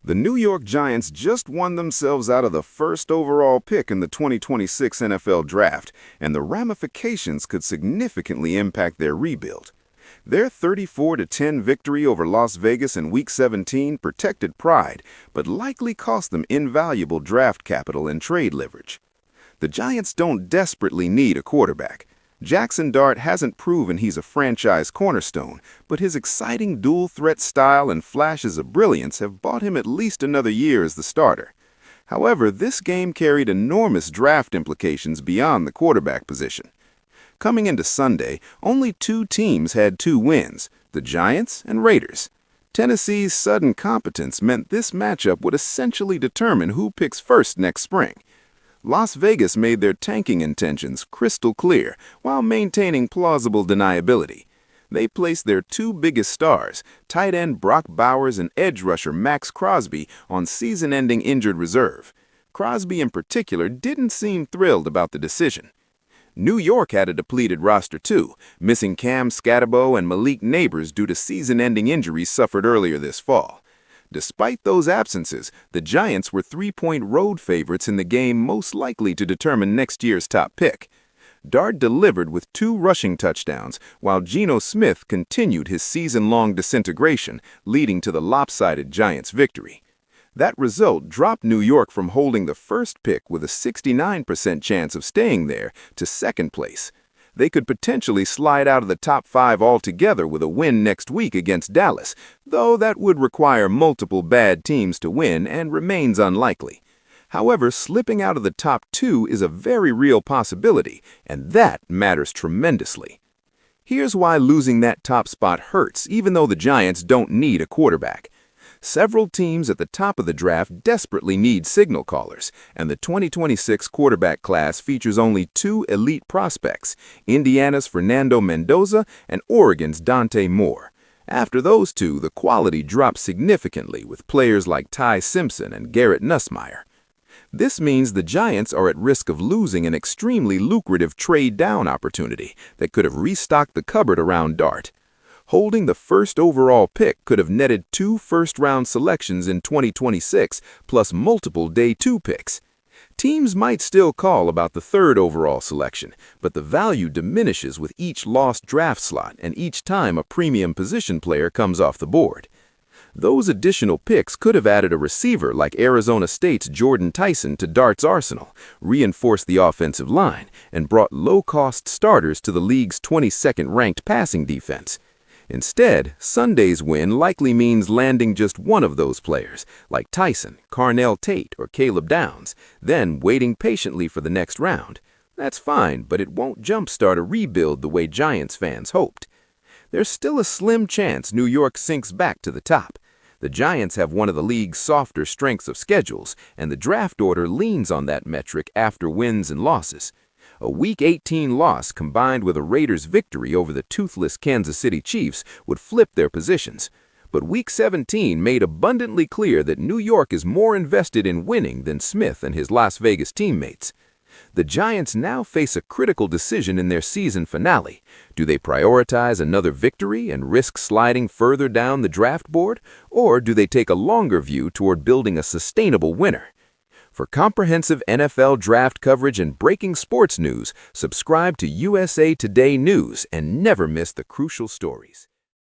The New York Giants just won themselves out of the first overall pick in the 2026 NFL Draft, and the ramifications could significantly impact their rebuild. Their 34-10 victory over Las Vegas in Week 17 protected pride, but likely cost them invaluable draft capital and trade leverage. The Giants don't desperately need a quarterback. Jaxson Dart hasn't proven he's a franchise cornerstone, but his exciting dual-threat style and flashes of brilliance have bought him at least another year as the starter. However, this game carried enormous draft implications beyond the quarterback position. Coming into Sunday, only two teams had 2 wins, the Giants and Raiders. Tennessee's sudden competence meant this matchup would essentially determine who picks first next spring. Las Vegas made their tanking intentions crystal clear while maintaining plausible deniability. They placed their 2 biggest stars, tight end Brock Bowers and edge rusher Max Crosby, on season-ending injured reserve. Crosby in particular didn't seem thrilled about the decision. New York had a depleted roster too, missing Cam Scatterbo and Malik Neighbors due to season-ending injuries suffered earlier this fall. Despite those absences, the Giants were 3-point road favorites in the game most likely to determine next year's top pick. Dart delivered with 2 rushing touchdowns, while Geno Smith continued his season-long disintegration, leading to the lopsided Giants' victory. That result dropped New York from holding the first pick with a 69% chance of staying there to second place. They could potentially slide out of the top 5 altogether with a win next week against Dallas, though that would require multiple bad teams to win and remains unlikely. However, slipping out of the top 2 is a very real possibility, and that matters tremendously. Here's why losing that top spot hurts, even though the Giants don't need a quarterback. Several teams at the top of the draft desperately need signal callers, and the 2026 quarterback class features only 2 elite prospects, Indiana's Fernando Mendoza and Oregon's Dante Moore. After those 2, the quality drops significantly with players like Ty Simpson and Garrett Nussmeier. This means the Giants are at risk of losing an extremely lucrative trade-down opportunity that could have restocked the cupboard around Dart. Holding the first overall pick could have netted 2 first-round selections in 2026, plus multiple Day 2 picks. Teams might still call about the 3rd overall selection, but the value diminishes with each lost draft slot and each time a premium position player comes off the board. Those additional picks could have added a receiver like Arizona State's Jordan Tyson to Dart's arsenal, reinforced the offensive line, and brought low-cost starters to the league's 22nd-ranked passing defense. Instead, Sunday's win likely means landing just one of those players, like Tyson, Carnell Tate, or Caleb Downs, then waiting patiently for the next round. That's fine, but it won't jumpstart a rebuild the way Giants fans hoped. There's still a slim chance New York sinks back to the top. The Giants have one of the league's softer strengths of schedules, and the draft order leans on that metric after wins and losses. A Week 18 loss combined with a Raiders victory over the toothless Kansas City Chiefs would flip their positions. But Week 17 made abundantly clear that New York is more invested in winning than Smith and his Las Vegas teammates. The Giants now face a critical decision in their season finale. Do they prioritize another victory and risk sliding further down the draft board, or do they take a longer view toward building a sustainable winner? For comprehensive NFL draft coverage and breaking sports news, subscribe to USA Today News and never miss the crucial stories.